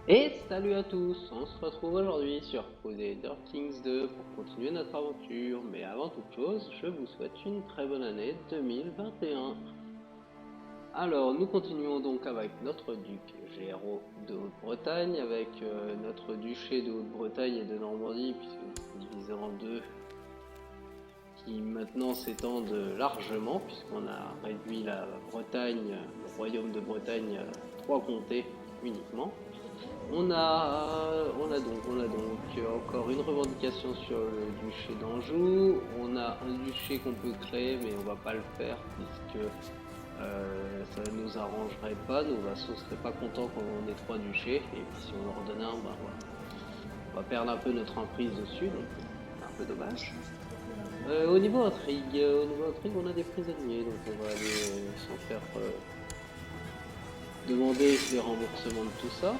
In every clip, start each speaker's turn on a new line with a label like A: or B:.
A: Et salut à tous, on se retrouve aujourd'hui sur Crusader Kings 2 pour continuer notre aventure. Mais avant toute chose, je vous souhaite une très bonne année 2021. Alors, nous continuons donc avec notre duc Géraud de Haute-Bretagne, avec notre duché de Haute-Bretagne et de Normandie, puisque c'est divisé en deux, qui maintenant s'étendent largement, puisqu'on a réduit la Bretagne, le royaume de Bretagne, à trois comtés uniquement. On a donc encore une revendication sur le duché d'Anjou. On a un duché qu'on peut créer, mais on va pas le faire puisque ça ne nous arrangerait pas. Nos vassaux seraient pas contents qu'on ait trois duchés. Et puis si on leur donne un, bah, voilà. On va perdre un peu notre emprise dessus, donc c'est un peu dommage. Au niveau intrigue, on a des prisonniers, donc on va aller s'en faire demander les remboursements de tout ça.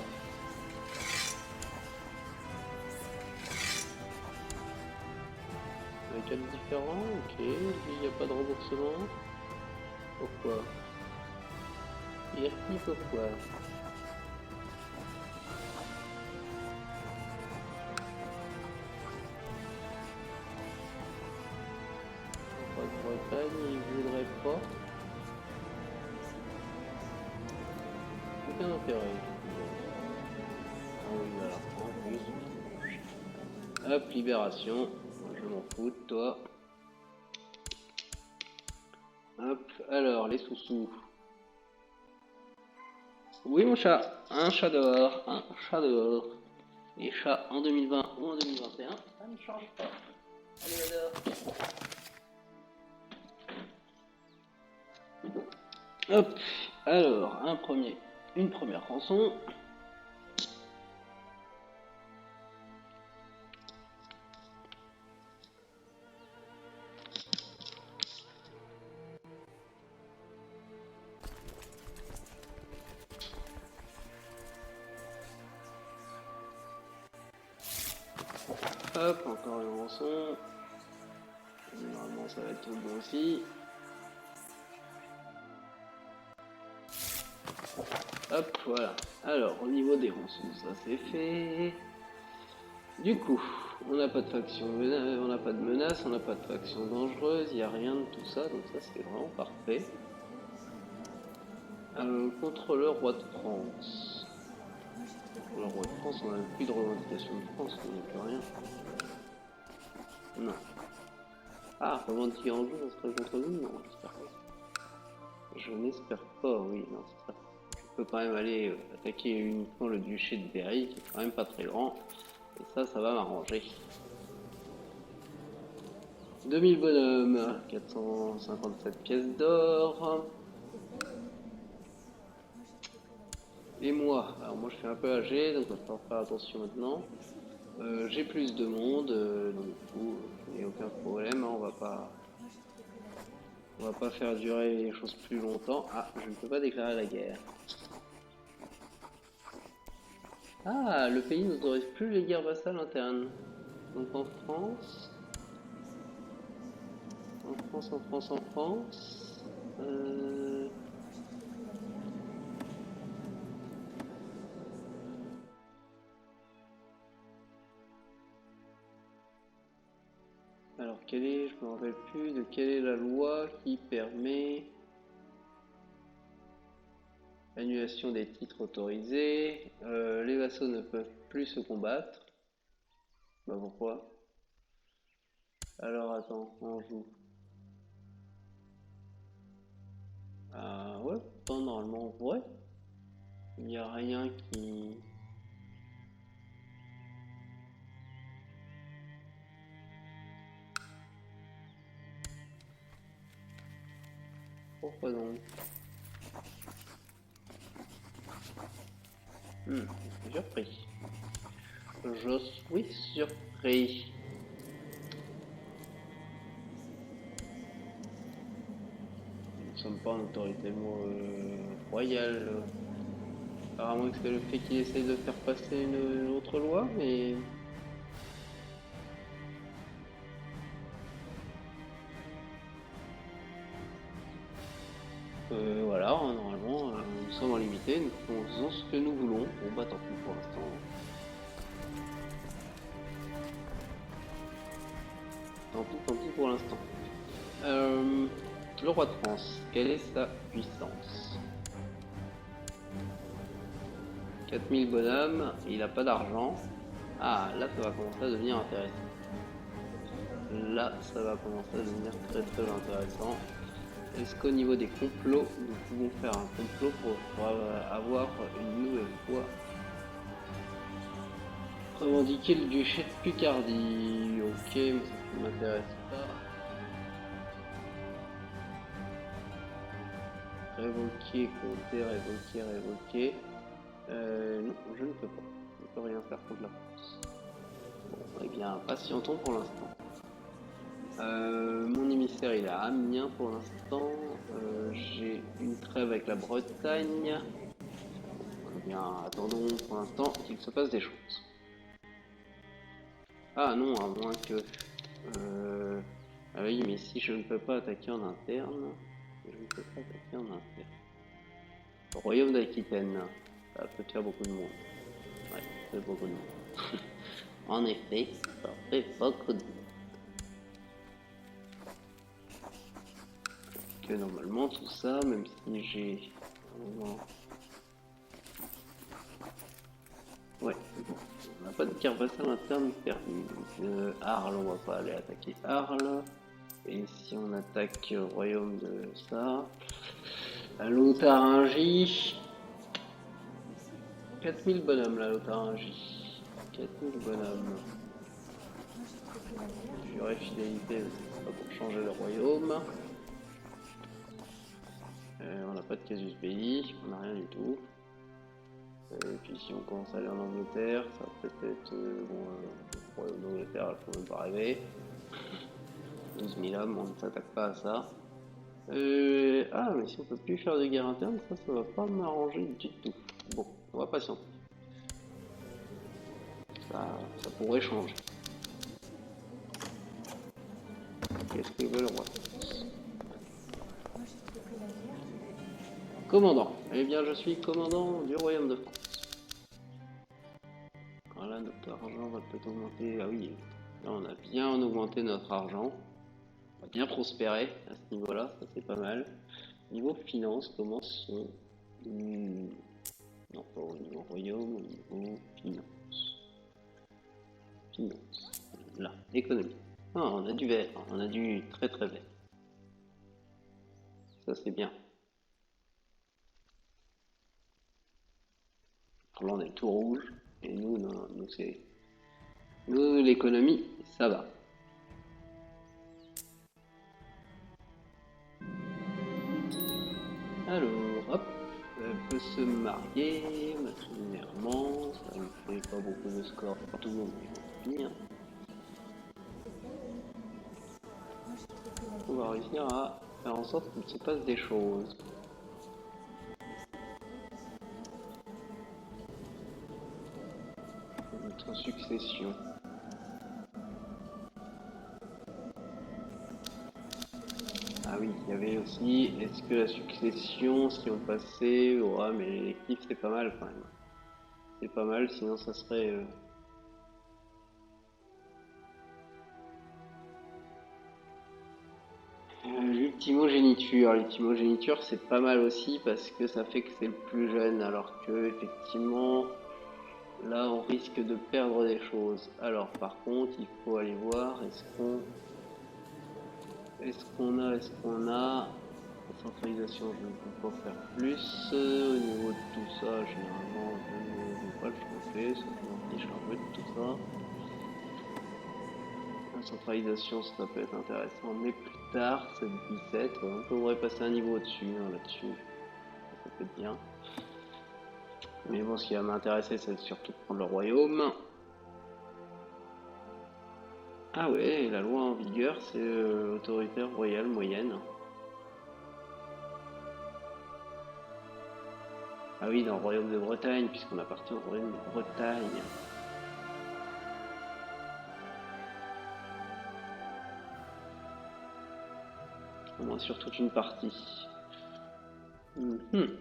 A: Avec 4 différents, ok. Lui, il n'y a pas de remboursement. Pourquoi? Irki, pourquoi? Roi de Bretagne, il voudrait pas. Aucun intérêt. Ah oui, voilà. En plus. Hop, libération. Je m'en fous de toi. Hop, alors, les sous-sous. Oui, mon chat. Un chat dehors. Un chat dehors. Les chats en 2020 ou en 2021, ça ne change pas. Allez, dehors. Hop, alors, une première rançon. Hop, encore une rançon. Normalement, ça va être tout bon aussi. Hop, voilà. Alors, au niveau des rançons, ça c'est fait. Du coup, on n'a pas de faction, on n'a pas de menace, on n'a pas de faction dangereuse, il n'y a rien de tout ça, donc ça c'est vraiment parfait. Contre le roi de France. Contre le roi de France, on n'a plus de revendication de France, on n'a plus rien. Non. Ah, revendiquer en jeu, ça serait contre nous? Non, j'espère pas. Je n'espère pas, oui, non, c'est ça. Je peux quand même aller attaquer uniquement le duché de Berry, qui est quand même pas très grand. Et ça va m'arranger. 2000 bonhommes, 457 pièces d'or. Et moi, alors moi je suis un peu âgé, donc il va falloir faire attention maintenant. J'ai plus de monde, donc du coup, il n'y a aucun problème, hein, on va pas faire durer les choses plus longtemps. Ah, je ne peux pas déclarer la guerre. Ah, le pays n'autorise plus les guerres vassales internes. Donc en France, en France. Alors je me rappelle plus de quelle est la loi qui permet l'annulation des titres autorisés. Les vassaux ne peuvent plus se combattre. Bah pourquoi? Alors attends, on joue. Ah ouais, pourtant normalement on pourrait. Il n'y a rien qui. Pourquoi donc? Je suis surpris. Je suis surpris. Nous ne sommes pas en autorité royale. Apparemment que c'est le fait qu'il essaye de faire passer une autre loi, mais voilà, normalement, nous sommes en limité, nous faisons ce que nous voulons. Bon bah tant pis pour l'instant. Tant pis pour l'instant. Le roi de France, quelle est sa puissance? 4000 bonhommes, il n'a pas d'argent. Ah, là ça va commencer à devenir intéressant. Là ça va commencer à devenir très très intéressant. Est-ce qu'au niveau des complots, nous pouvons faire un complot pour avoir une nouvelle fois revendiquer le duché de Picardie? Ok, mais ça ne m'intéresse pas. Révoquer, compter, révoquer. Non, je ne peux pas. Je ne peux rien faire contre la France. Bon, eh bien, patientons pour l'instant. Mon émissaire, il est à Amiens pour l'instant. J'ai une trêve avec la Bretagne. Eh bien, attendons pour l'instant qu'il se passe des choses. Ah non, à moins que... Ah oui, mais si je ne peux pas attaquer en interne... Je ne peux pas attaquer en interne. Le royaume d'Aquitaine, ça peut faire beaucoup de monde. Ouais, ça fait beaucoup de monde. En effet, ça fait beaucoup de monde. Que normalement tout ça, même si j'ai... Ouais, bon. On n'a pas de guerre vassale interne permis. Arles, on va pas aller attaquer Arles. Et si on attaque le royaume de ça... La Lotharingie... 4000 bonhommes la Lotharingie. 4000 bonhommes. Juré fidélité, c'est pas pour changer le royaume. On n'a pas de casus belli, on n'a rien du tout. Et puis si on commence à aller en Angleterre, ça va peut-être bon, le royaume d'Angleterre, il faut même pas rêver. 12 000 hommes, on ne s'attaque pas à ça. Ah, mais si on peut plus faire de guerre interne, ça va pas m'arranger du tout. Bon, on va patienter. Ça pourrait changer. Qu'est-ce que veut le roi? Commandant. Eh bien, je suis commandant du royaume de France. Alors là, notre argent va peut-être augmenter. Ah oui, là, on a bien augmenté notre argent. On a bien prospéré à ce niveau-là, ça c'est pas mal. Niveau finance, comment sont... Non, pas au niveau royaume, au niveau finance. Finance. Là, économie. Ah, on a du vert, on a du très très vert. Ça c'est bien. Alors là, on est tout rouge. Et nous, non, nous c'est... Nous, l'économie, ça va. Alors, hop, elle peut se marier matrimonialement, ça ne fait pas beaucoup de score partout, mais bien. On va réussir à faire en sorte qu'il se passe des choses. Notre succession. Ah oui, il y avait aussi, est-ce que la succession, si on passait, ouais, mais l'électif c'est pas mal quand même. C'est pas mal, sinon ça serait... L'ultimogéniture. L'ultimogéniture c'est pas mal aussi parce que ça fait que c'est le plus jeune, alors que effectivement, là on risque de perdre des choses. Alors par contre, il faut aller voir, est-ce qu'on a... Centralisation, je ne peux pas faire plus. Au niveau de tout ça, généralement, je ne vais pas le changer, ça m'en fiche un peu de tout ça. La centralisation, ça peut être intéressant, mais plus tard, c'est 17. On pourrait passer un niveau au-dessus, hein, là-dessus. Ça peut être bien. Mais bon, ce qui va m'intéresser, c'est surtout de prendre le royaume. Ah ouais, la loi en vigueur, c'est autoritaire royale moyenne. Ah oui, dans le royaume de Bretagne, puisqu'on appartient au royaume de Bretagne. Au moins sur toute une partie. Mhm.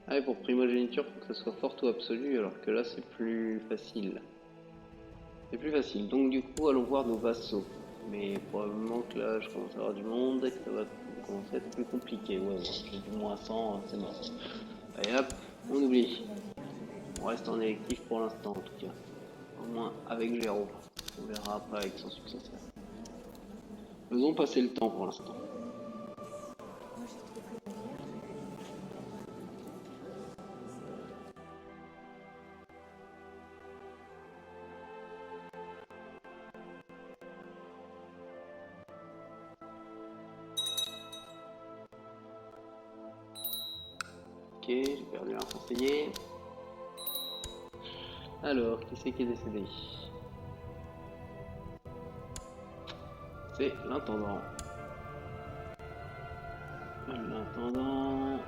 A: Ah, et pour primogéniture, faut que ça soit forte ou absolue, alors que là c'est plus facile. C'est plus facile. Donc du coup, allons voir nos vassaux. Mais probablement que là, je commence à avoir du monde et que ça va commencer à être plus compliqué. Ouais, j'ai du moins 100, c'est mort. Allez hop, on oublie. On reste en électif pour l'instant en tout cas. Au moins avec Géraud. On verra après avec son successeur. Faisons passer le temps pour l'instant. Ok, j'ai perdu un conseiller. Alors, qui c'est qui est décédé? C'est l'intendant. L'intendant.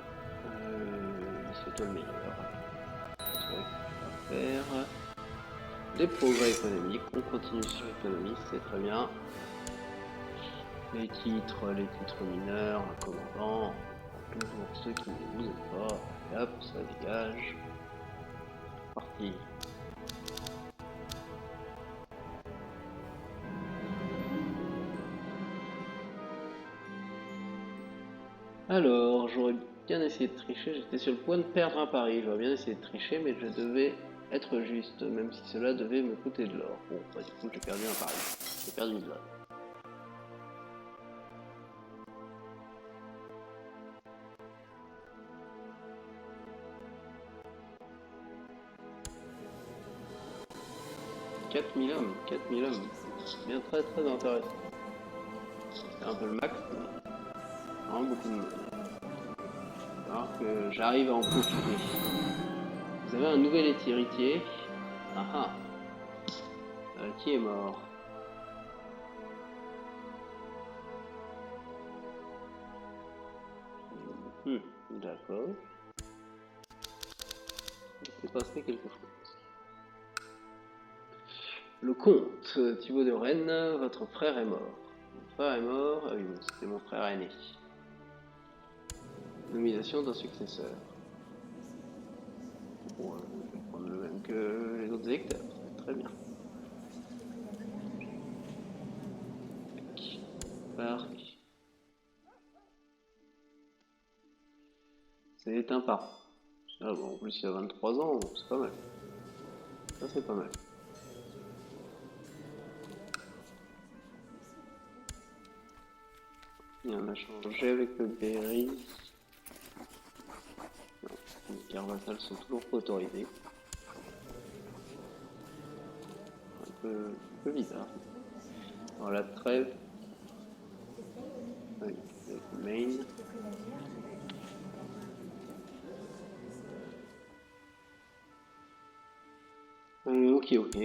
A: C'est toi le meilleur. On va faire des progrès économiques. On continue sur l'économie, c'est très bien. Les titres mineurs, un commandant, toujours ceux qui ne vous aiment pas. Et hop, ça dégage. Parti. Alors, j'aurais bien essayé de tricher. J'étais sur le point de perdre un pari. J'aurais bien essayé de tricher, mais je devais être juste, même si cela devait me coûter de l'or. Bon, bah, du coup, j'ai perdu un pari. J'ai perdu de l'or. 4000 hommes, 4000 hommes. C'est bien très très intéressant. C'est un peu le max, mais vraiment beaucoup de monde. Alors que j'arrive à en profiter. Vous avez un nouvel héritier. Ah ah. Qui est mort? D'accord. Il s'est passé quelque chose. Le comte Thibaut de Rennes, votre frère est mort. Mon frère est mort? Ah oui, c'était mon frère aîné. Nomination d'un successeur. Bon, je vais prendre le même que les autres électeurs. Très bien. Parc. C'est éteint pas. Ah bon, en plus il a 23 ans, c'est pas mal. Ça c'est pas mal. Il en a changé avec le Berry. Non, les guerres vassales sont toujours pas autorisées. Un peu bizarre. Alors la trêve. Avec Maine. Ok, ok.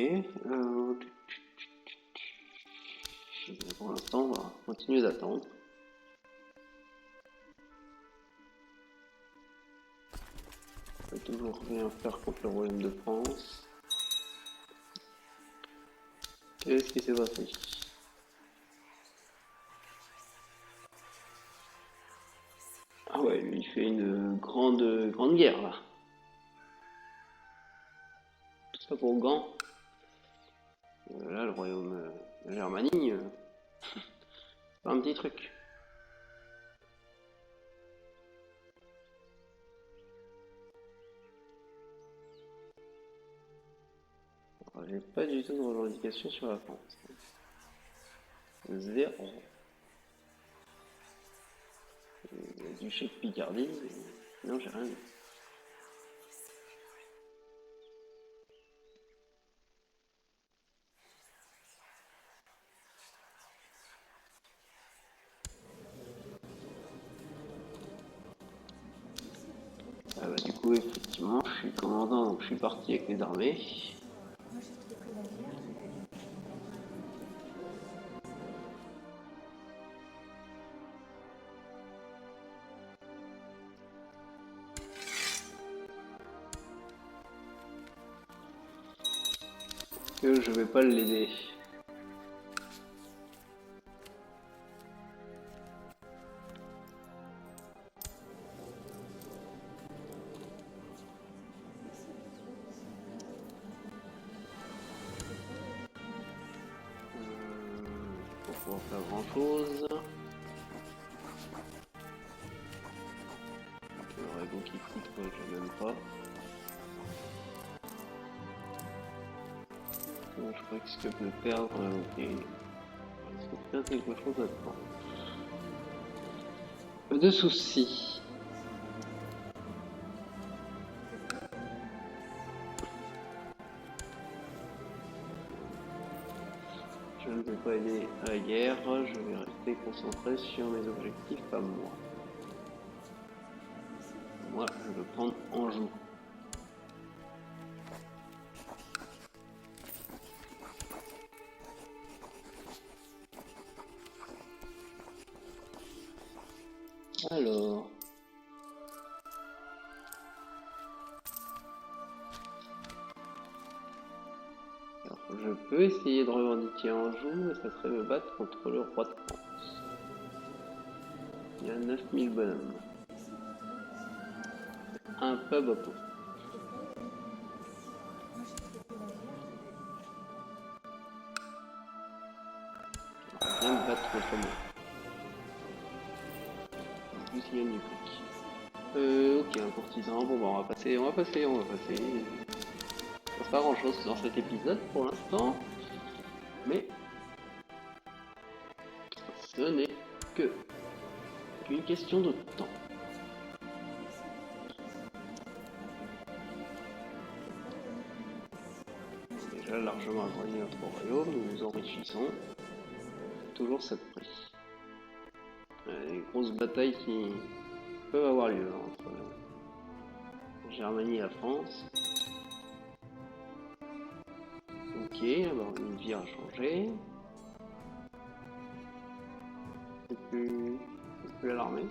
A: Pour l'instant, on va continuer d'attendre. On peut toujours rien faire contre le royaume de France. Qu'est-ce qui s'est passé? Ah ouais, lui, il fait une grande guerre là. Tout ça pour Gand. Là, le royaume de Germanie, c'est pas un petit truc. J'ai pas du tout de revendication sur la France. Zéro. Le duché de Picardie, non, j'ai rien. Ah bah, du coup, effectivement, je suis commandant, donc je suis parti avec les armées. Que je vais pas l'aider. pouvoir faire grand chose. Le Rago qui quitte, quoi, je l'aime pas. Je crois que ce que peut perdre, ok. Est-ce que faire quelque chose là-dedans? Pas de soucis. Je ne vais pas aider à la guerre, je vais rester concentré sur mes objectifs à moi. Moi, je veux prendre Anjou. Alors... je peux essayer de revendiquer Anjou, mais ça serait me battre contre le roi de France. Il y a 9000 bonhommes. Un peu beaucoup. On va bien me battre contre moi. En plus, il y a du fric. Ok, un courtisan. Bon, bah, on va passer. Ça passe pas grand chose dans cet épisode pour l'instant. Mais ce n'est que une question de temps. Déjà largement agrandi notre royaume, nous nous enrichissons. Toujours cette prix. Des grosses batailles qui peuvent avoir lieu entre Germanie et la France. Ok, alors une vie a changé. C'est plus à l'armée.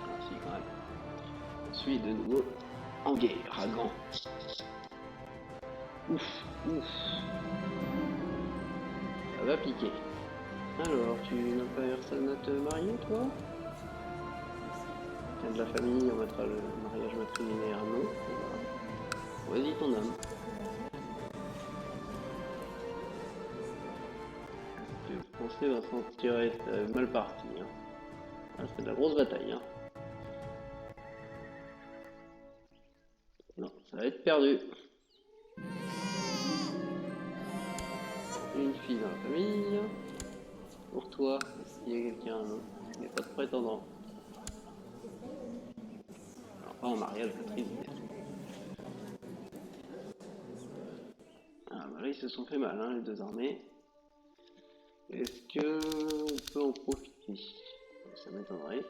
A: Ainsi quand même. Je suis de nouveau en guerre à Gand. Ouf, ouf. Ça va piquer. Alors, tu n'as pas personne à te marier, toi? Tiens, de la famille, on mettra le mariage matrilinéaire, non? Vas-y, ton âme. Le Français va s'en tirer mal parti. Hein. Ah, c'est de la grosse bataille. Hein. Non, ça va être perdu. Une fille dans la famille. Pour toi, est-ce qu'il y a quelqu'un? Non, il n'y a pas de prétendant. Alors pas en mariage matrilinéaire. Ah bah là ils se sont fait mal, hein, les deux armées. Est-ce que on peut en profiter? Ça m'étonnerait.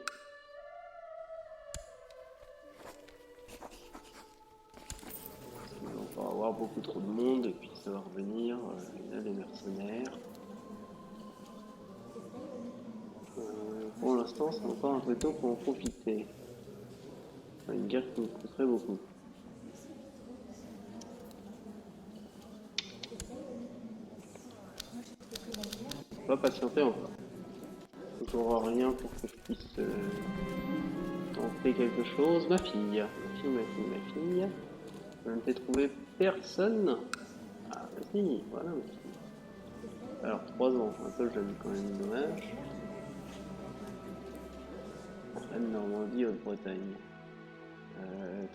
A: On va avoir beaucoup trop de monde et puis ça va revenir. Il y a des mercenaires. Pour l'instant, c'est encore un peu tôt pour en profiter. C'est une guerre qui nous coûterait beaucoup. On va patienter encore. Toujours rien pour que je puisse tenter quelque chose. Ma fille. Ma fille. Je ne t'ai trouvé personne. Ah, vas-y, voilà ma fille. Alors, 3 ans, un peu jeune quand même, dommage. Reine Normandie, Haute-Bretagne.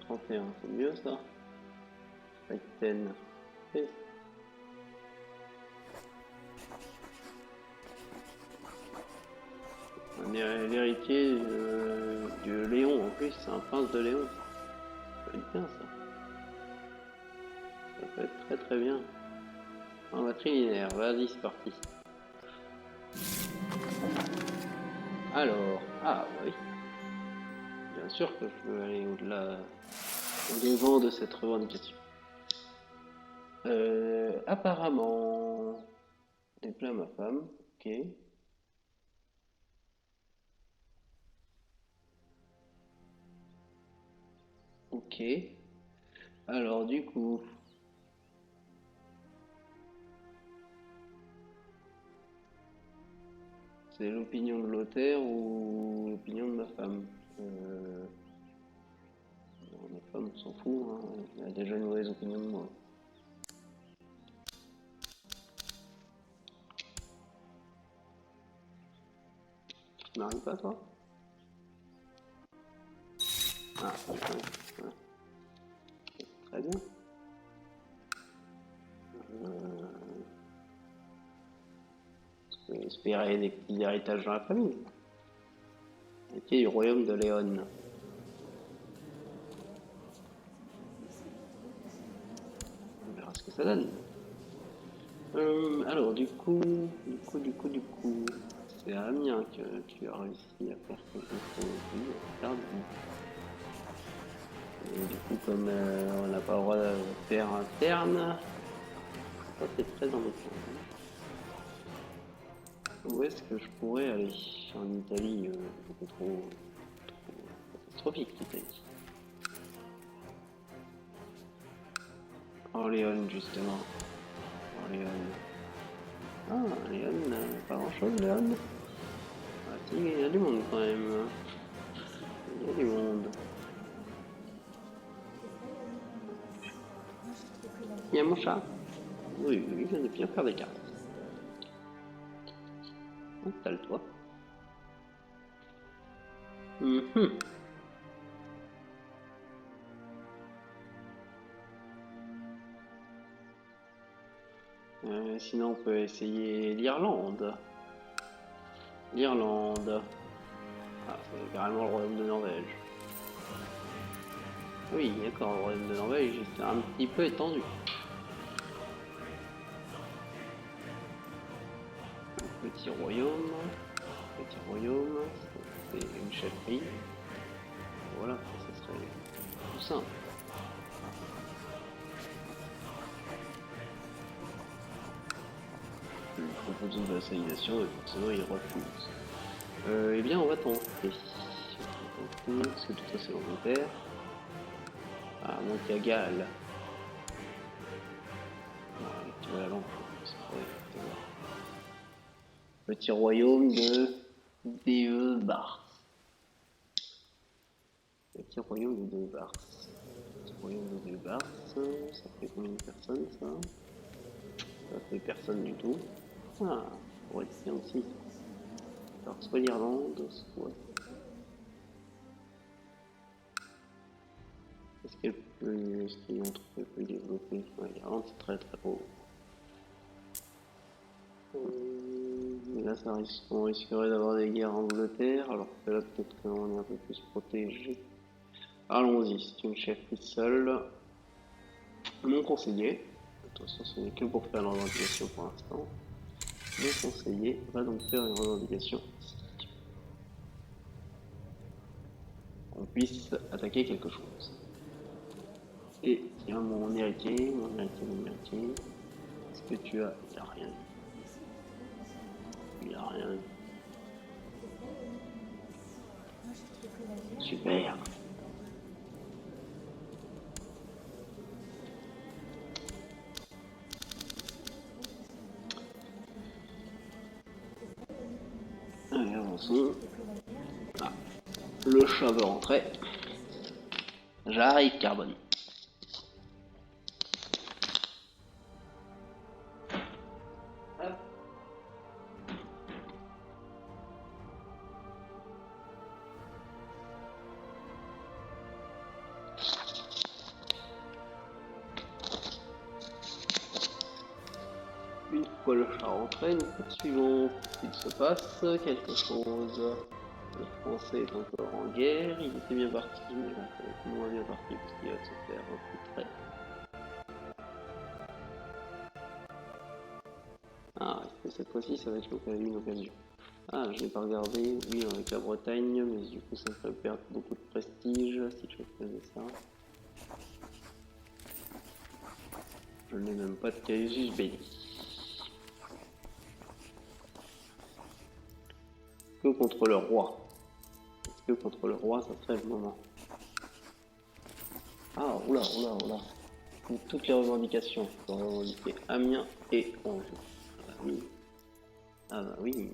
A: 31, c'est mieux ça. Aquitaine. On est l'héritier de Léon, en plus, c'est un prince de Léon. Ça peut être bien ça. Ça peut être très très bien. En matrilinéaire, vas-y, c'est parti. Alors, ah oui. Bien sûr que je veux aller au-delà, au-devant de cette revendication. Apparemment, déplaire ma femme, ok. Ok. Alors du coup, C'est l'opinion de Lothaire ou l'opinion de ma femme. Non, ma femme, on s'en fout, hein. Elle a déjà une mauvaise opinion de moi. Tu m'arrives pas, toi? Ah, ouais. Très bien. On peut espérer des petits héritages dans la famille. Héritier du royaume de Léon. On verra ce que ça donne. Alors, du coup, c'est à Amiens que tu as réussi à faire quelque chose. Regarde. Et du coup, comme on n'a pas le droit de faire interne, ça c'est très embêtant. Où est-ce que je pourrais aller? En Italie, beaucoup trop catastrophique l'Italie. Orléans, justement. Orléans. Ah, Léon, pas grand chose, Léon. Ah, si, il y a du monde quand même. Il y a du monde. Il y a mon chat. Oui, il vient de bien faire des cartes. Installe-toi. Sinon, on peut essayer l'Irlande. L'Irlande. Ah, c'est carrément le royaume de Norvège. Oui, d'accord, le royaume de Norvège, c'est un petit peu étendu. Petit royaume, c'est une chefferie. Voilà, ça serait tout simple. Je lui propose une vassalisation et forcément il refuse. Eh bien, on va tenter. Parce que tout ça c'est l'Angleterre. Ah, donc il y a Galles. Tu vois la langue, petit royaume de Deubars. Petit royaume de Deubars. Petit royaume de Deubars. Ça fait combien de personnes ça? Ça fait personne du tout. Ah, on pourrait essayer aussi. Alors, soit l'Irlande, soit. Est-ce qu'elle peut. Est-ce qu'il y a un truc qu'elle peut développer? Ouais, l'Irlande, c'est très très beau. Mais là, on risquerait d'avoir des guerres en Angleterre, alors que là, peut-être qu'on est un peu plus protégé. Allons-y, c'est une chefferie seule. Mon conseiller, de toute façon, ce n'est que pour faire une revendication pour l'instant. Mon conseiller va donc faire une revendication ici. Qu'on puisse attaquer quelque chose. Et tiens, mon héritier. Est-ce que tu as. Il n'y a rien. Il n'y a rien. Super. Allez, avançons. Ah, le chat veut rentrer. J'arrive, Carbone. Une fois le chat rentré, nous poursuivons. Il se passe quelque chose. Le français est encore en guerre, il était bien parti, mais là ça va être moins bien parti parce qu'il va se faire infiltrer. Ah, est-ce que cette fois-ci ça va être une occasion? Ah, je n'ai pas regardé, oui, avec la Bretagne, mais du coup ça me ferait perdre beaucoup de prestige si je faisais ça. Je n'ai même pas de casus belli. Que contre le roi? Est-ce que contre le roi ça serait le moment? Ah, oula. Toutes les revendications. On va revendiquer Amiens et Anjou. Ah bah oui.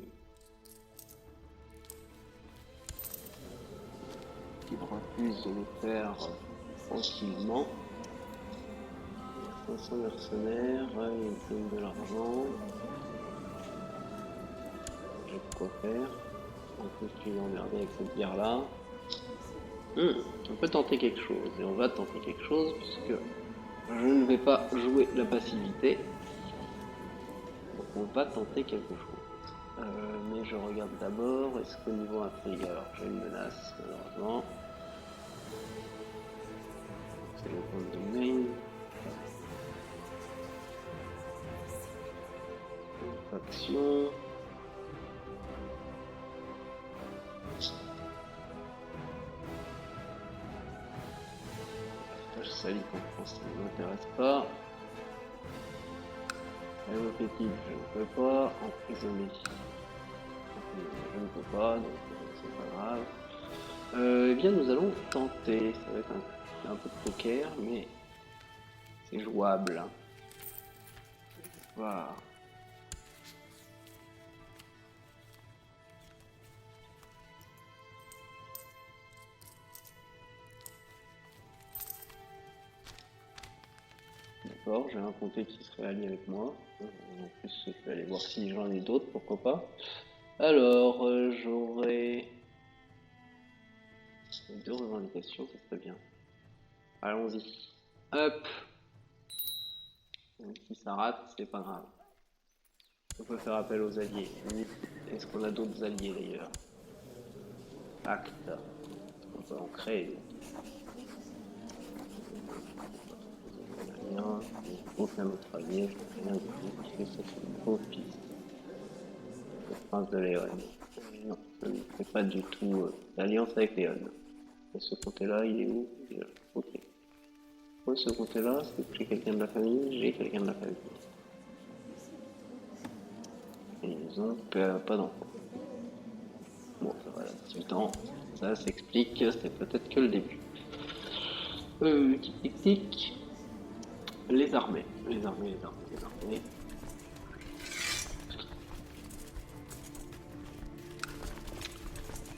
A: plus de le faire tranquillement. 500 mercenaires, il me donne de l'argent. J'ai de quoi faire. En plus, tu es emmerdé avec cette bière-là. On peut tenter quelque chose, et on va tenter quelque chose, puisque je ne vais pas jouer la passivité. Donc on va tenter quelque chose. Mais je regarde d'abord, est-ce qu'au niveau intrigue, alors j'ai une menace, malheureusement. C'est le compte de main. Une faction. Je salis qu'on pense, ça ne m'intéresse pas. Hello petite, je ne peux pas. Emprisonner. Je ne peux pas, donc c'est pas grave. Eh bien, nous allons tenter. Ça va être un peu de poker, mais c'est jouable. Voilà. D'accord, j'ai un comté qui serait allié avec moi. En plus, je vais aller voir si j'en ai d'autres, pourquoi pas. Alors, j'aurai 2 revendications, ça serait bien. Allons-y. Hop. Même si ça rate, c'est pas grave. On peut faire appel aux alliés. Est-ce qu'on a d'autres alliés d'ailleurs? Acte. On peut en créer. Rien. Aucun autre allié. Rien du tout. Parce que c'est une fausse piste. Le prince de Léon. Non, ce n'est pas du tout l'alliance avec Léon. Et ce côté-là, il est où? Il est là. Ok. Pourquoi ce côté-là? C'est que j'ai quelqu'un de la famille? J'ai quelqu'un de la famille. Et ils ont pas d'enfant. Bon, ça va, 18 ans. Ça s'explique, c'est peut-être que le début. Tic tic tic. Les armées. Les armées, les armées, les armées.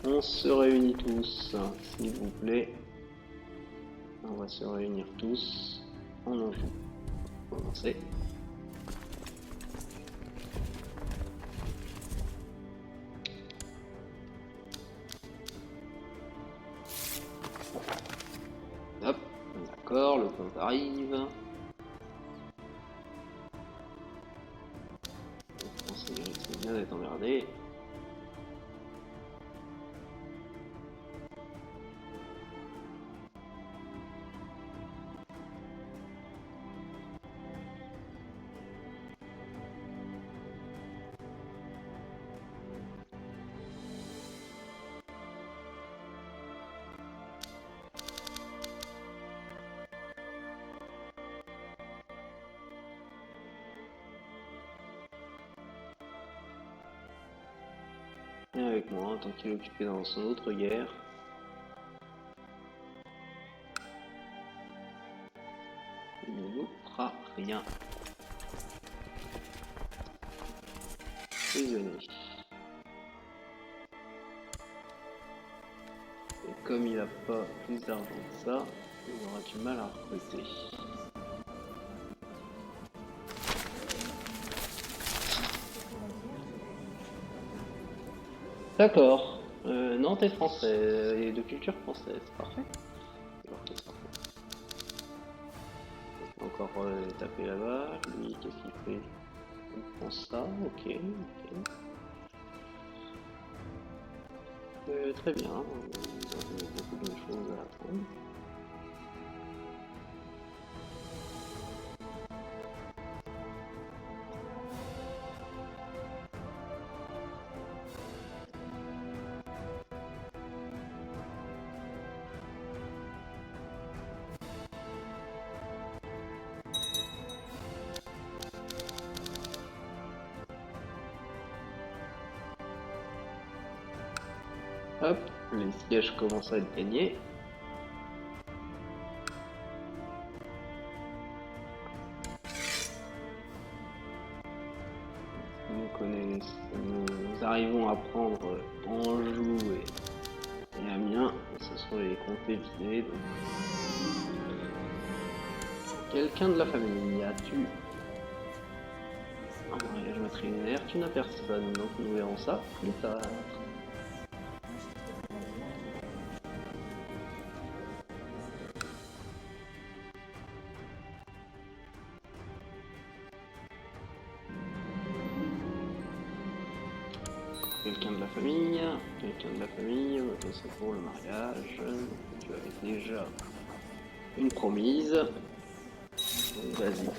A: On se réunit tous, s'il vous plaît. On va se réunir tous. On en joue. Commencer. Hop, d'accord, le compte arrive. C'est bien d'être emmerdé. Viens avec moi, tant qu'il est occupé dans son autre guerre. Il ne nous fera rien. Prisonnier. Et comme il n'a pas plus d'argent que ça, il aura du mal à recruter. D'accord. Non, t'es français et de culture française, parfait. Encore taper là-bas. Lui, qu'est-ce qu'il fait? Il prend ça, ok. Très bien. Nous avons beaucoup de choses à apprendre. Hop, les sièges commencent à être gagnés. Nous arrivons à prendre Anjou et Amiens, et ce sont les comtés visés. Donc... Quelqu'un de la famille, as-tu un mariage matrilinéaire? Tu n'as personne, donc nous verrons ça plus tard. Quelqu'un de la famille, c'est pour le mariage. Tu avais déjà une promise. Vas-y.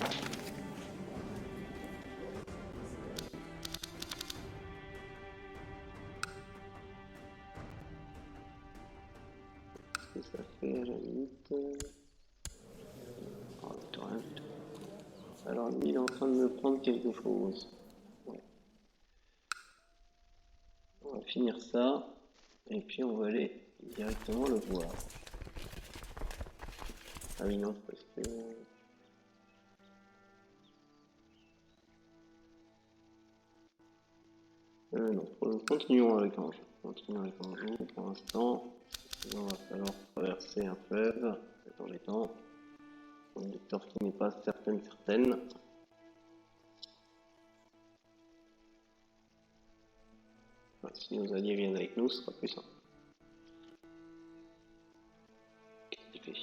A: Qu'est-ce que ça fait à la limite? Oh, rien du tout. Alors lui, il est en train de me prendre quelque chose. Ouais. On va finir ça. Et puis on va aller directement le voir. Ah oui, non, parce que... non, continuons avec Anjou. Continuons avec Anjou pour l'instant. Il va falloir traverser un fleuve dans les temps. Une victoire qui n'est pas certaine. Enfin, si nos alliés viennent avec nous, ce sera plus simple. Qu'est-ce qu'il fait?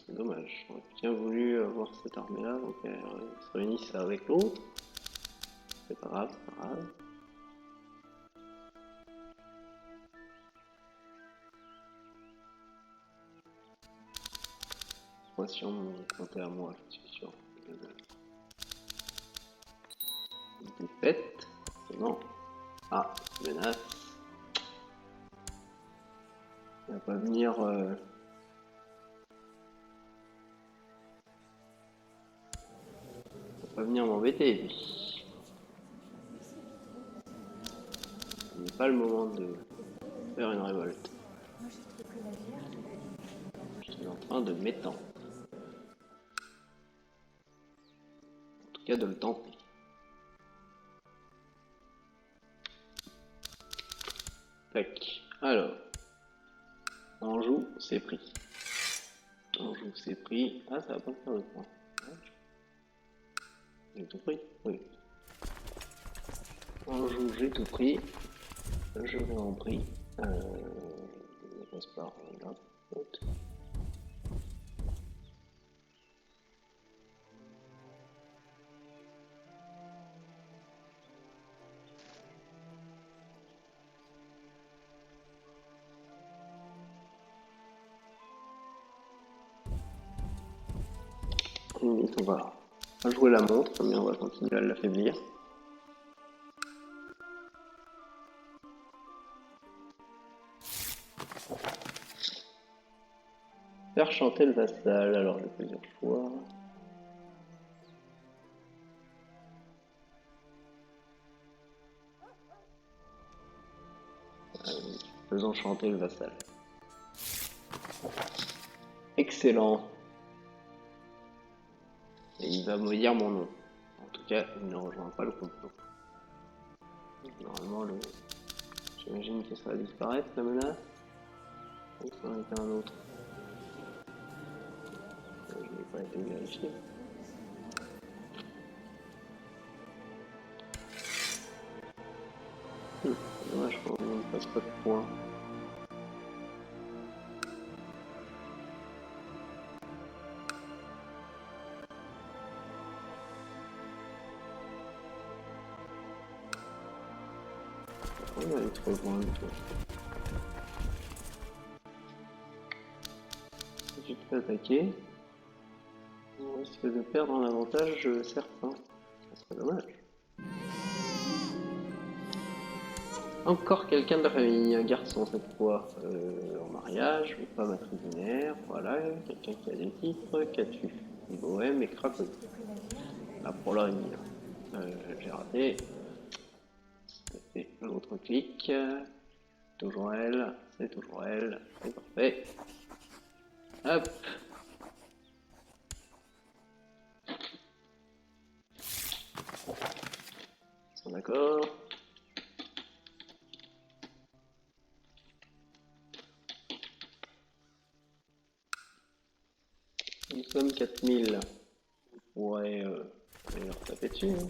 A: C'est dommage. J'aurais bien voulu avoir cette armée-là, donc elle se réunissent avec l'autre. C'est pas grave, c'est pas grave. Moi, si on comptait à moi, je suis sûr. Défaite, c'est bon. Ah, menace. Il va pas venir. Pas venir m'embêter, lui. Ce n'est pas le moment de faire une révolte. Je suis en train de m'étendre. En tout cas, de le tenter. Tac. Alors. Anjou, c'est pris. Anjou, c'est pris. Ah, ça va pas me faire de point. J'ai tout pris? Oui. Anjou, j'ai tout pris. Je vais en pris. Je passe par là. Limite, on va jouer la montre, mais on va continuer à l'affaiblir. Faire chanter le vassal, alors j'ai plusieurs choix. Faisons chanter le vassal. Excellent. Et il va me dire mon nom. En tout cas, il ne rejoint pas le complot. Normalement, j'imagine que ça va disparaître, la menace. Ou ça en était un autre. Je n'ai pas été vérifié. Dommage qu'on ne passe pas de points. On va aller trop loin du tout. Si tu te fais attaquer, on risque de perdre un avantage certain. Ça serait dommage. Encore quelqu'un de la famille, un garçon cette fois, en mariage, mais pas matrilinéaire, voilà, quelqu'un qui a des titres, qu'as-tu? Bohème et Cracovie. La Pologne, j'ai raté. C'était l'autre clic. toujours elle, c'est toujours elle, c'est parfait. Hop. Ils sont d'accord. Nous sommes 4000. Ouais, on va leur taper dessus. Hein.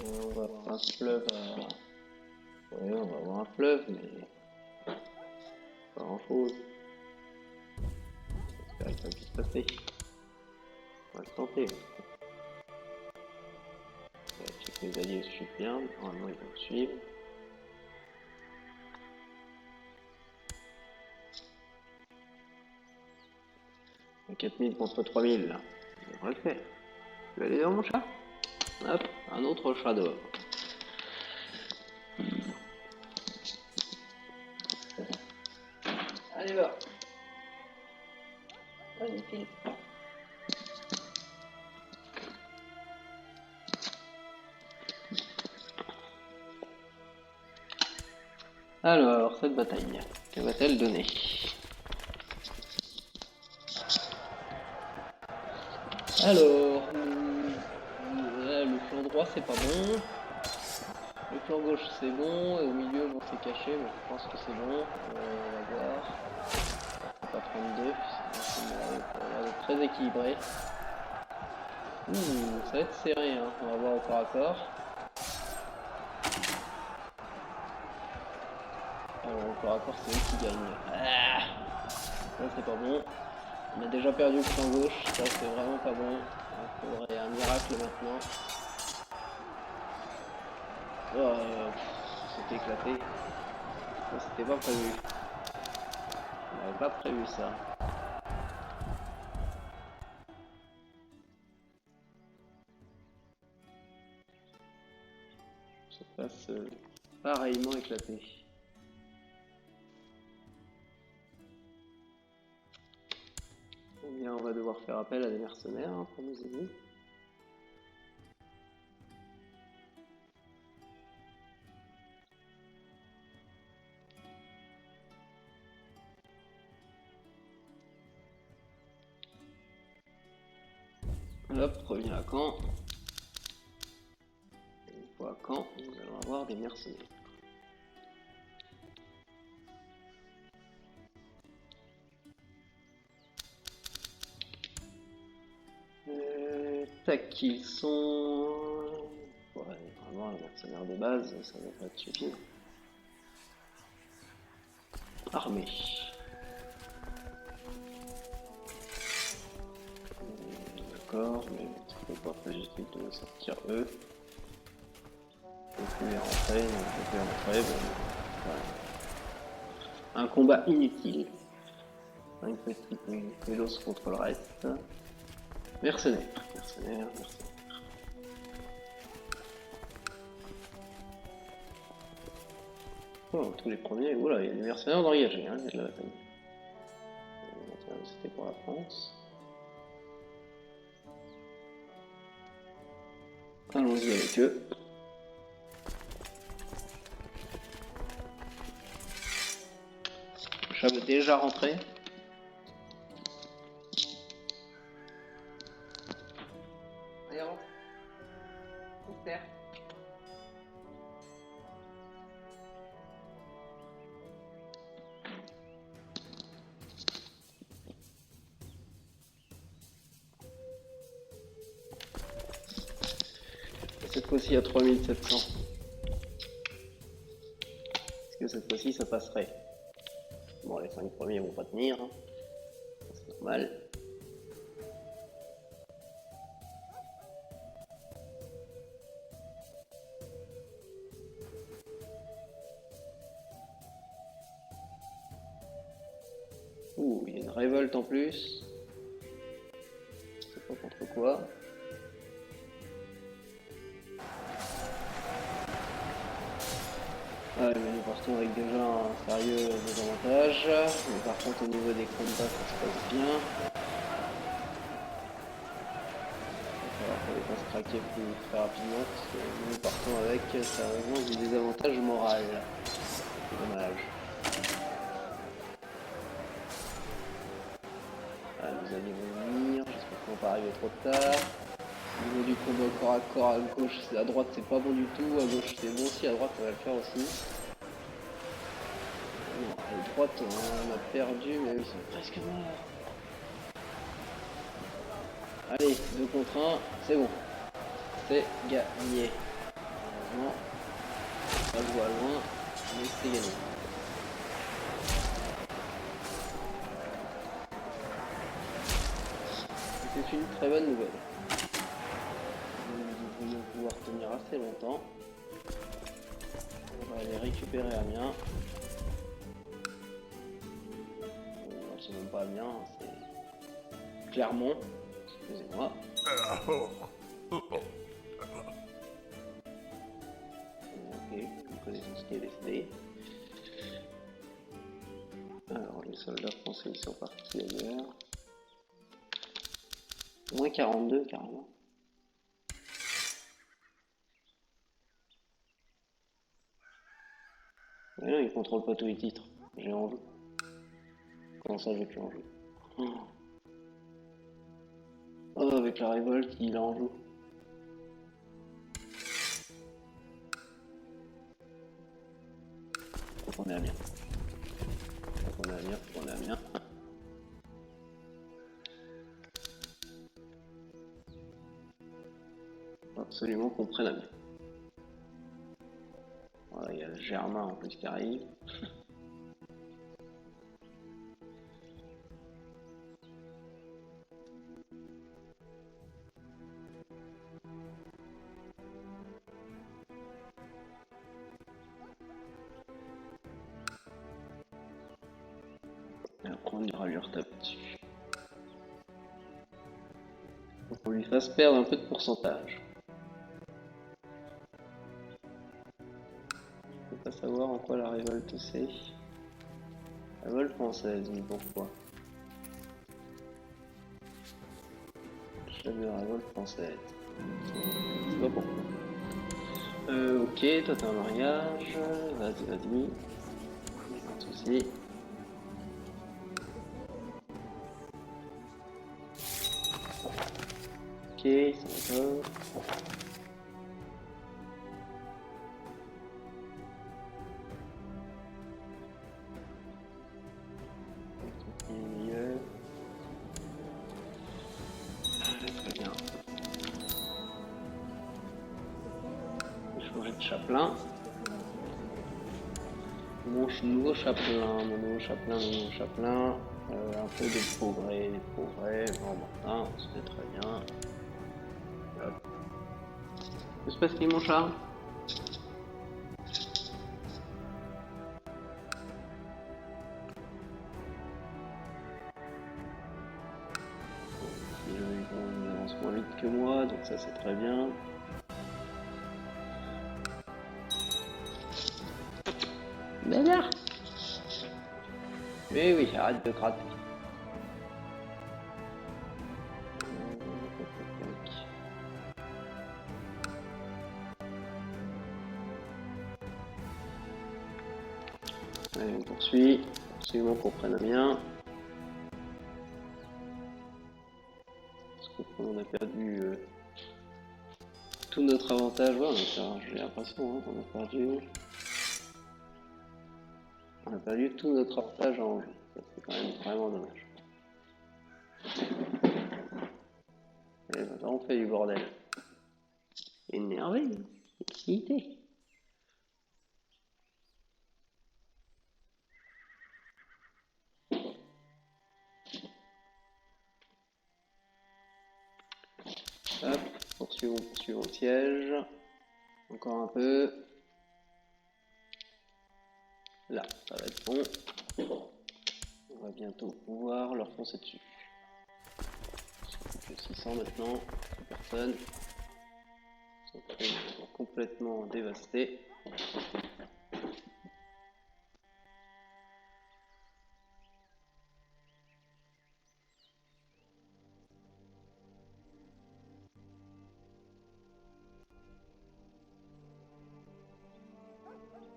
A: On va avoir un fleuve à... Ouais, on va avoir un fleuve, mais pas grand chose. J'espère que ça puisse passer. On va le tenter. Vérifier que les alliés suivent bien. Normalement, ils vont suivre. Et 4000 contre 3000, là. On devrait le faire. Tu vas aller dans mon chat? Hop, un autre chat dehors. Allez, va. Vas-y, file. Alors, cette bataille, que va-t-elle donner? Alors, le flanc droit c'est pas bon, le flanc gauche c'est bon, et au milieu bon c'est caché, mais je pense que c'est bon, on va voir. C'est pas 32, ça a l'air d'être très équilibré. Ça va être serré, hein. On va voir au corps à corps. Alors au corps à corps c'est eux qui gagnent. Ah, ça c'est pas bon. On a déjà perdu le flanc gauche, ça c'est vraiment pas bon. Il faudrait un miracle maintenant. Oh, c'était éclaté. Ça c'était pas prévu. On n'avait pas prévu ça. Ça passe pareillement éclaté. Eh bien, on va devoir faire appel à des mercenaires hein, pour nous aider. Hop, reviens à Caen. Une fois à Caen, nous allons avoir des mercenaires. Tac, ils sont... Ouais, vraiment, les mercenaires de base, ça va pas être suffisant. Armée. D'accord, mais on peut pas juste de sortir eux. On peut les rentrer, on peut les rentrer, bon, voilà. Un combat inutile. Une petite vélos contre le reste. Mercenaires, mercenaires, mercenaires. Oh, tous les premiers, oula, il y a des mercenaires d'engagés, hein, il y a de la bataille. C'était pour la France. Allons-y avec eux. Le chat veut déjà rentrer. Allez, rentre. Super. Cette fois-ci à 3700. Est-ce que cette fois-ci ça passerait? Bon, les 5 premiers vont pas tenir, hein. C'est normal. Ouh, il y a une révolte en plus. Je sais pas contre quoi. Ouais, mais nous partons avec déjà un sérieux désavantage. Mais par contre, au niveau des combats, ça se passe bien. Il va falloir qu'on les fasse craquer très rapidement parce que nous partons avec sérieusement du désavantage moral. Dommage. Ah, nous allions venir, j'espère qu'on va pas arriver trop tard. Au niveau du combat corps à corps, à gauche, à droite c'est pas bon du tout, à gauche c'est bon aussi, à droite on va le faire aussi. Non, à droite on a perdu, mais ils sont presque morts. Allez, 2 contre 1, c'est bon. C'est gagné. Heureusement, ça joue à loin, mais c'est gagné. C'est une très bonne nouvelle. Nous devrions pouvoir tenir assez longtemps. On va aller récupérer Amiens. C'est même pas Amiens, c'est Clermont. Excusez-moi. Ok, nous connaissons ce qui est décidé. Alors, les soldats français ils sont partis ailleurs. Moins 42 carrément. Mais non, ils contrôlent pas tous les titres. J'ai Anjou. Comment ça, j'ai plus Anjou? Oh, avec la révolte, il a Anjou. Faut qu'on est à bien. Faut qu'on est à bien, faut qu'on est à bien. Faut absolument qu'on prenne à bien. Voilà, il y a le Germain en plus qui arrive. Et après on ira lui retaper dessus. Faut qu'on lui fasse perdre un peu de pourcentage. Je peux pas savoir en quoi la révolte c'est. La révolte française, mais pourquoi? Chef de la révolte française. Je sais pas pourquoi. Ok, toi t'as un mariage. Vas-y, vas-y. Pas de soucis. Ok, ça va. Milieu. Très bien. Changer de chapelain. Mon nouveau chapelain, un peu de progrès, bon Martin, c'est très bien. Hop. Que se passe-t-il mon chat? Ils avancent moins vite que moi, donc ça c'est très bien. Mais là! Mais oui, arrête de gratter. Allez, on poursuit. Absolument qu'on prenne bien. Parce qu'on a perdu tout notre avantage. Ouais, j'ai l'impression qu'on a perdu. On a perdu tout notre avantage en jeu. C'est quand même vraiment dommage. Et maintenant on fait du bordel. Énervé, excité. Hop, poursuivons le siège. Encore un peu. Là, ça va être bon. On va bientôt pouvoir leur foncer dessus. Plus que 600 maintenant, plus personne. Ils sont complètement dévastés.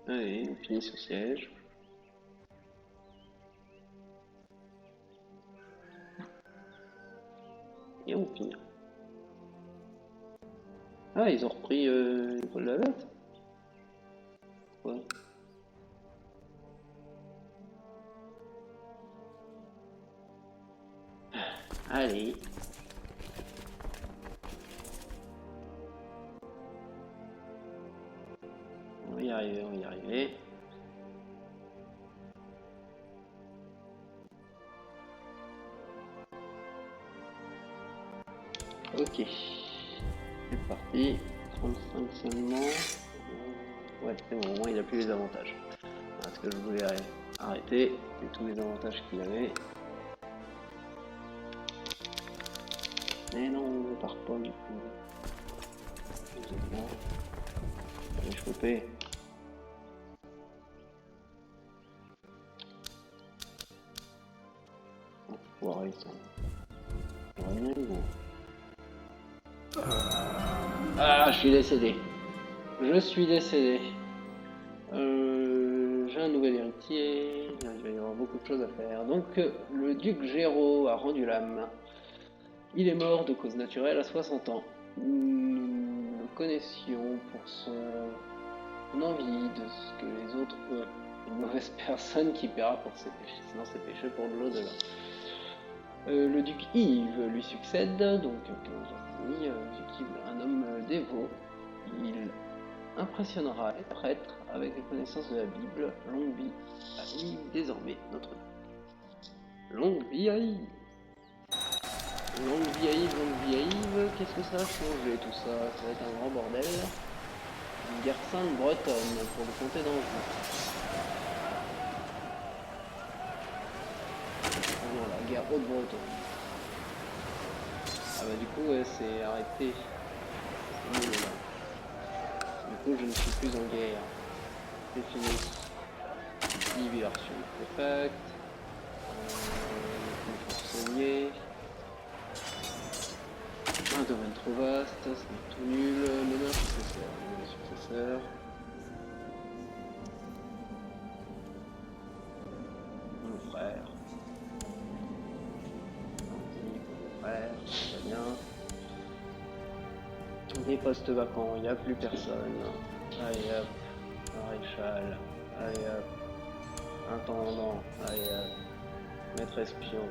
A: Allez, on finit ce siège. finir ou finir. Ah, ils ont repris l'école de la bête. Ouais. Allez. On va y arriver, on va y arriver. Ok. C'est parti. 35 seulement. Ouais, c'est bon, au moins il a plus les avantages. Parce que je voulais arrêter. C'est tous les avantages qu'il avait. Mais non, on ne part pas du coup. Je vais choper. Enfoiré ça. Rien, gros. Ah, je suis décédé. Je suis décédé. J'ai un nouvel héritier. Il va y avoir beaucoup de choses à faire. Donc, le duc Géraud a rendu l'âme. Il est mort de cause naturelle à 60 ans. Nous le connaissions pour son envie de ce que les autres ont. Une mauvaise personne qui paiera pour ses péchés, sinon ses péchés pour de l'au-delà. Le duc Yves lui succède, donc un homme dévot. Il impressionnera les prêtres avec les connaissances de la Bible. Longue vie à Yves désormais, notre duc. Longue vie à Yves. Longue vie à Yves, longue vie à Yves. Qu'est-ce que ça a changé tout ça? Ça va être un grand bordel. Une guerre sainte bretonne pour le comté d'Anjou. Non, la guerre haute-bretonne. Ah bah du coup ouais, c'est arrêté. C'est nul, là. Du coup je ne suis plus en guerre. C'est fini. Libération perfect. Chancelier. Un domaine trop vaste, c'est tout nul. Le successeur. Mon frère. Mon frère, très bien. Des postes vacants, il n'y a plus personne. Allez hop, maréchal. Allez hop, intendant. Allez hop, maître espion.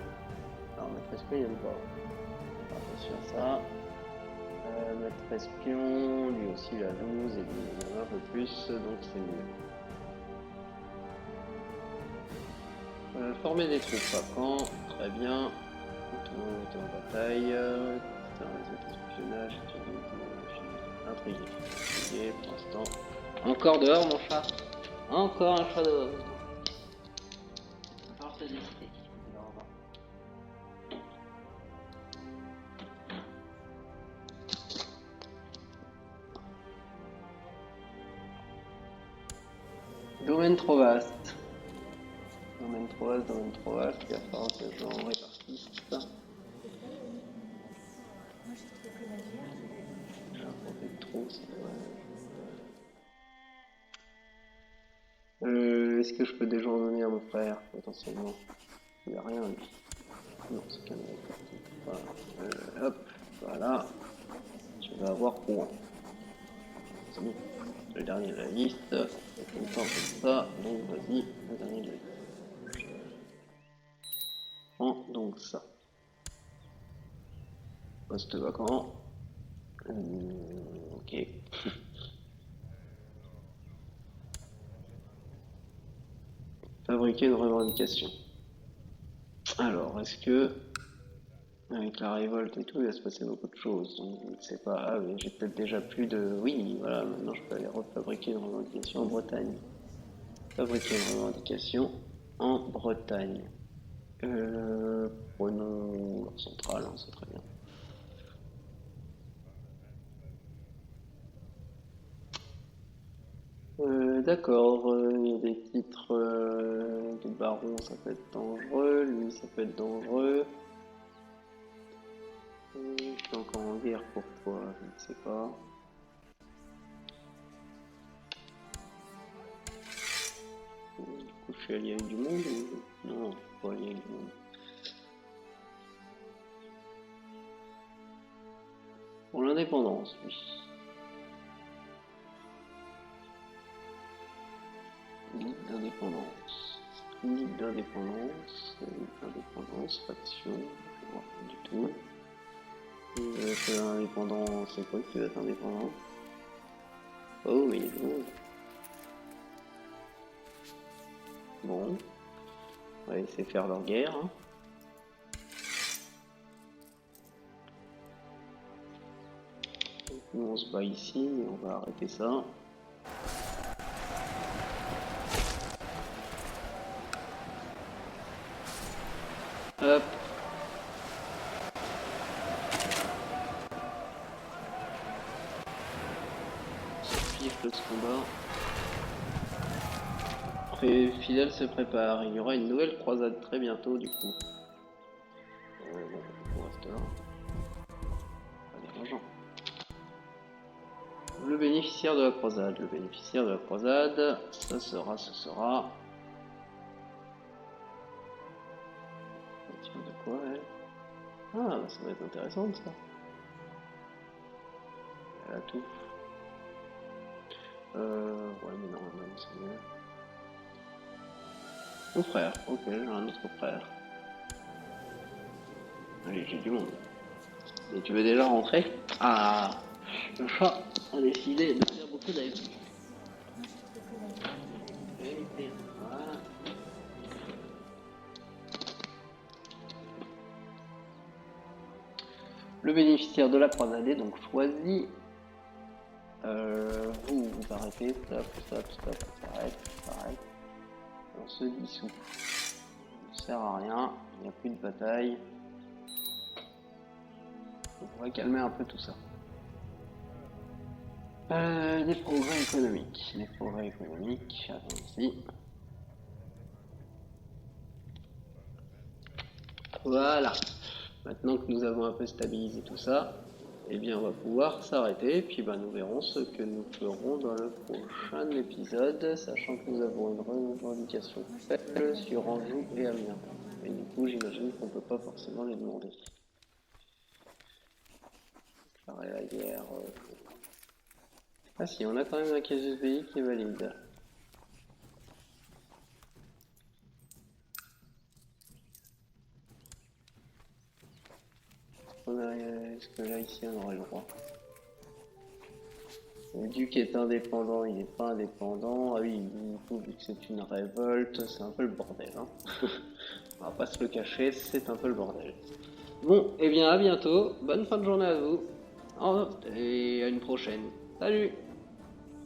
A: Alors maître espion, il n'aime pas. Attention à ça. Maître espion, lui aussi il a 12 et lui il en a un peu plus, donc c'est mieux. Former des troupes vacants, très bien. Tout le monde est en bataille. Espionnage, intrigué pour l'instant. Encore dehors mon chat. Encore un chat dehors. Alors t'as décidé. Domaine trop vaste. Domaine trop vaste, il va falloir que j'en répartisse. J'ai importé trop, c'est vrai. Est-ce que je peux déjà en donner à mon frère, potentiellement? Il n'y a rien, lui. Non, c'est qu'un parti. Voilà. Hop, voilà. Je vais avoir point. C'est bon. Le dernier de la liste. C'est content comme ça. Donc vas-y, le dernier de la liste. Prends donc ça. Poste vacant. Ok. Fabriquer une revendication. Alors, est-ce que avec la révolte et tout, il va se passer beaucoup de choses. Donc, je ne sais pas. Ah oui, j'ai peut-être déjà plus de. Oui, voilà, maintenant je peux aller refabriquer une revendication en Bretagne. Fabriquer une revendication en Bretagne. Prenons leur centrale, hein, c'est très bien. D'accord, il y a des titres de baron, ça peut être dangereux, lui ça peut être dangereux. Je suis encore en guerre, pourquoi? Je ne sais pas. Du coup, je suis allié avec du monde ou... Non, je suis pas allié avec du monde. indépendance, oui. Ligue d'indépendance. Ligue d'indépendance. Indépendance, faction. Je vois pas du tout. Indépendant, c'est quoi qui va être indépendant? Oh, mais il y a du monde. Bon. On va laisser faire leur guerre. Hein. Donc, nous on se bat ici, mais on va arrêter ça. Hop. Le combat. Fidèle se prépare. Il y aura une nouvelle croisade très bientôt du coup. Bon, on reste là. Pas dérangeant. Le bénéficiaire de la croisade. Le bénéficiaire de la croisade, ce sera. De quoi elle? Ah, ça va être intéressant ça. Elle a tout. Ouais, mais non, c'est mieux. Mon frère, ok, j'ai un autre frère. Allez, j'ai du monde. Et tu veux déjà rentrer? Ah, le chat a décidé de faire beaucoup d'AFK. Voilà. Le bénéficiaire de la croisade est donc choisi. Vous arrêtez, stop, arrête. On se dissout. Ça ne sert à rien, il n'y a plus de bataille. Donc on va calmer un peu tout ça. Les progrès économiques. Allons-y. Voilà. Maintenant que nous avons un peu stabilisé tout ça, eh bien on va pouvoir s'arrêter, puis nous verrons ce que nous ferons dans le prochain épisode, sachant que nous avons une revendication faible sur Anjou et Amiens. Et du coup j'imagine qu'on peut pas forcément les demander. Déclarer la guerre. Ah si, on a quand même un casus belli qui est valide. Est-ce que là ici on aurait le droit? Le duc est indépendant, il n'est pas indépendant. Ah oui, du coup, vu que c'est une révolte, c'est un peu le bordel. Hein. On va pas se le cacher, c'est un peu le bordel. Bon, et bien à bientôt, bonne fin de journée à vous, et à une prochaine. Salut!